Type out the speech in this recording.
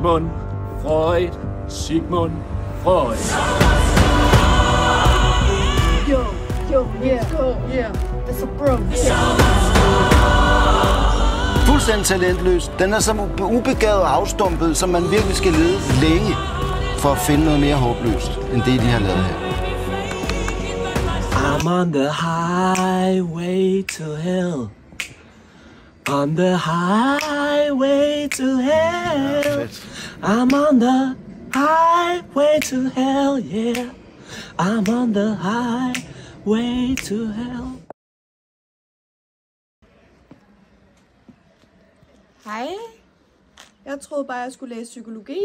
Sigmund Freud. Sigmund Freud. Yo, let's go. Yeah, it's a bro. Fuldstændig talentløs. Den er så ubegavet og afstumpet, som man virkelig skal lede længe for at finde noget mere håbløst, end det, de har lavet her. I'm on the highway to hell. On the highway to hell. I'm on the highway to hell, yeah. I'm on the highway to hell. Hej. Jeg troede bare, jeg skulle læse psykologi.